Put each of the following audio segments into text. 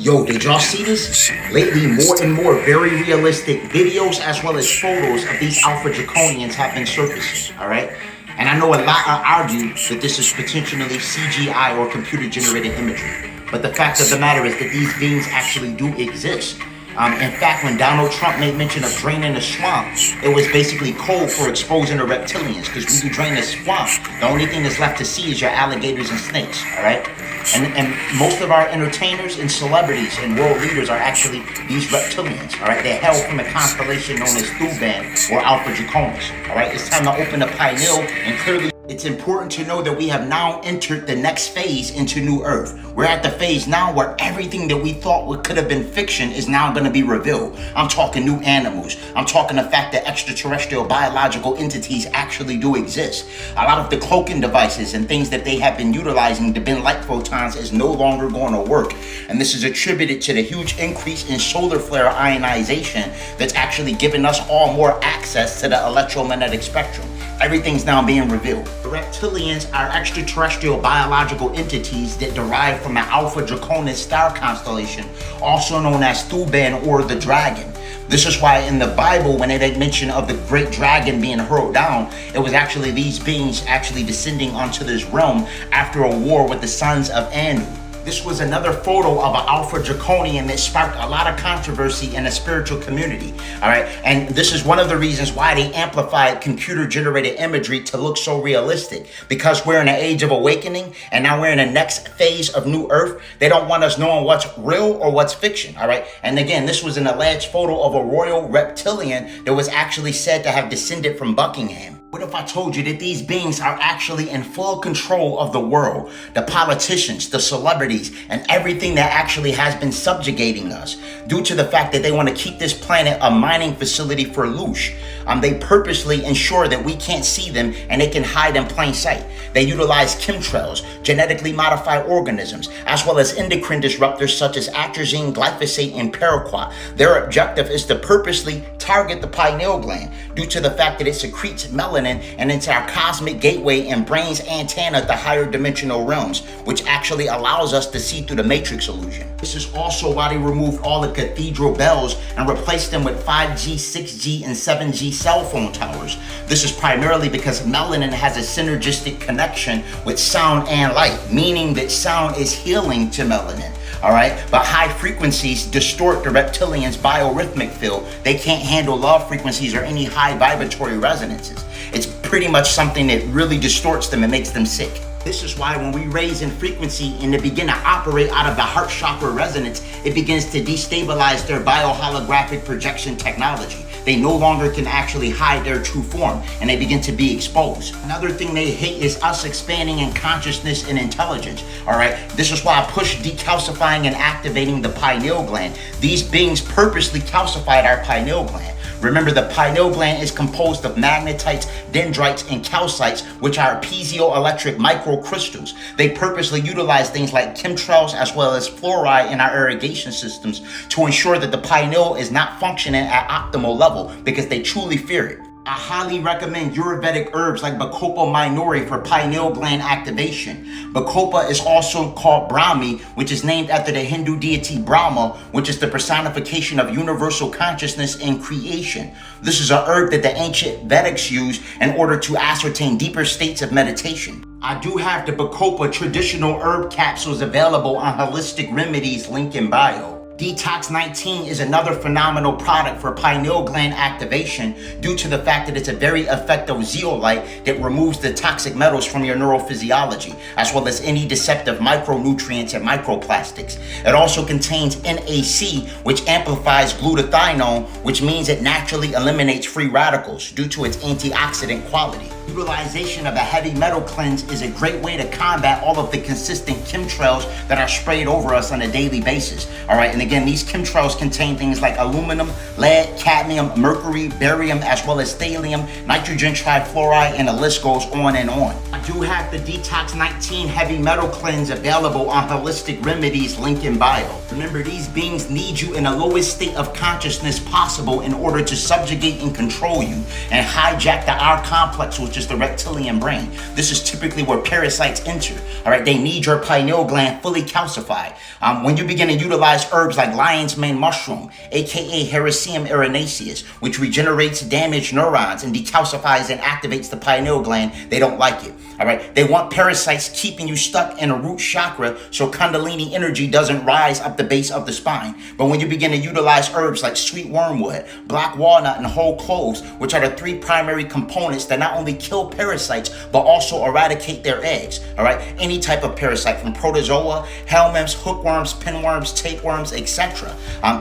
Yo, did y'all see this? Lately, more and more very realistic videos as well as photos of these Alpha Draconians have been surfacing, alright? And I know a lot argue that this is potentially CGI or computer-generated imagery. But the fact of the matter is that these beings actually do exist. In fact, when Donald Trump made mention of draining the swamp, it was basically code for exposing the reptilians. Because when you drain the swamp, the only thing that's left to see is your alligators and snakes, alright? And most of our entertainers and celebrities and world leaders are actually these reptilians, alright? They're held from the constellation known as Thuban or Alpha Draconis, alright? It's time to open the Pineal and clearly it's important to know that we have now entered the next phase into New Earth. We're at the phase now where everything that we thought could have been fiction is now going to be revealed. I'm talking new animals. I'm talking the fact that extraterrestrial biological entities actually do exist. A lot of the cloaking devices and things that they have been utilizing to bend light photons is no longer going to work. And this is attributed to the huge increase in solar flare ionization that's actually giving us all more access to the electromagnetic spectrum. Everything's now being revealed. The reptilians are extraterrestrial biological entities that derive from the Alpha Draconis star constellation, also known as Thuban or the dragon. This is why in the Bible, when they make mention of the great dragon being hurled down, it was actually these beings actually descending onto this realm after a war with the sons of Anu. This was another photo of an Alpha Draconian that sparked a lot of controversy in the spiritual community, all right? And this is one of the reasons why they amplified computer-generated imagery to look so realistic. Because we're in an age of awakening, and now we're in the next phase of New Earth. They don't want us knowing what's real or what's fiction, all right? And again, this was an alleged photo of a royal reptilian that was actually said to have descended from Buckingham. What if I told you that these beings are actually in full control of the world, the politicians, the celebrities, and everything that actually has been subjugating us due to the fact that they want to keep this planet a mining facility for loosh. They purposely ensure that we can't see them and they can hide in plain sight. They utilize chemtrails, genetically modified organisms, as well as endocrine disruptors such as atrazine, glyphosate, and paraquat. Their objective is to purposely target the pineal gland due to the fact that it secretes melanin and it's our cosmic gateway and brain's antenna to higher dimensional realms, which actually allows us to see through the matrix illusion. This is also why they removed all the cathedral bells and replaced them with 5G, 6G, and 7G cell phone towers. This is primarily because melanin has a synergistic connection with sound and light, meaning that sound is healing to melanin. All right, but high frequencies distort the reptilians' biorhythmic field. They can't handle low frequencies or any high vibratory resonances. It's pretty much something that really distorts them and makes them sick. This is why when we raise in frequency and they begin to operate out of the heart chakra resonance, it begins to destabilize their bioholographic projection technology. They no longer can actually hide their true form and they begin to be exposed. Another thing they hate is us expanding in consciousness and intelligence, all right? This is why I push decalcifying and activating the pineal gland. These beings purposely calcified our pineal gland. Remember, the pineal gland is composed of magnetites, dendrites, and calcites, which are piezoelectric microcrystals. They purposely utilize things like chemtrails as well as fluoride in our irrigation systems to ensure that the pineal is not functioning at optimal level because they truly fear it. I highly recommend Ayurvedic herbs like Bacopa minori for pineal gland activation. Bacopa is also called Brahmi, which is named after the Hindu deity Brahma, which is the personification of universal consciousness and creation. This is a herb that the ancient Vedics used in order to ascertain deeper states of meditation. I do have the Bacopa traditional herb capsules available on Holistic Remedies link in bio. Detox 19 is another phenomenal product for pineal gland activation due to the fact that it's a very effective zeolite that removes the toxic metals from your neurophysiology, as well as any deceptive micronutrients and microplastics. It also contains NAC, which amplifies glutathione, which means it naturally eliminates free radicals due to its antioxidant quality. Utilization of a heavy metal cleanse is a great way to combat all of the consistent chemtrails that are sprayed over us on a daily basis. All right, and again, these chemtrails contain things like aluminum, lead, cadmium, mercury, barium, as well as thallium, nitrogen trifluoride, and the list goes on and on. I do have the Detox 19 heavy metal cleanse available on Holistic Remedies link in bio. Remember, these beings need you in the lowest state of consciousness possible in order to subjugate and control you and hijack the R complex, which which is the reptilian brain. This is typically where parasites enter. All right, they need your pineal gland fully calcified. When you begin to utilize herbs like lion's mane mushroom, aka Hericium erinaceus, which regenerates damaged neurons and decalcifies and activates the pineal gland, they don't like it. All right, they want parasites keeping you stuck in a root chakra so Kundalini energy doesn't rise up the base of the spine. But when you begin to utilize herbs like sweet wormwood, black walnut, and whole cloves, which are the 3 primary components that not only kill parasites but also eradicate their eggs. All right, any type of parasite from protozoa, helminths, hookworms, pinworms, tapeworms, etc.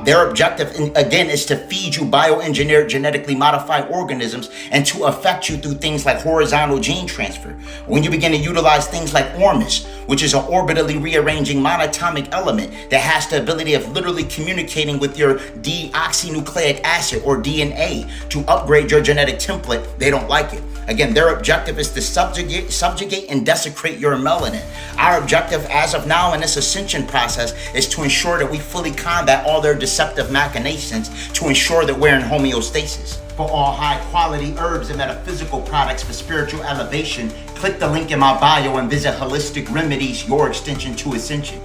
Their objective, again, is to feed you bioengineered, genetically modified organisms and to affect you through things like horizontal gene transfer. When you begin to utilize things like ormus, which is an orbitally rearranging monatomic element that has the ability of literally communicating with your deoxynucleic acid or DNA to upgrade your genetic template, they don't like it. Again, their objective is to subjugate and desecrate your melanin. Our objective as of now in this ascension process is to ensure that we fully combat all their deceptive machinations to ensure that we're in homeostasis. For all high quality herbs and metaphysical products for spiritual elevation, click the link in my bio and visit Holistic Remedies, your extension to ascension.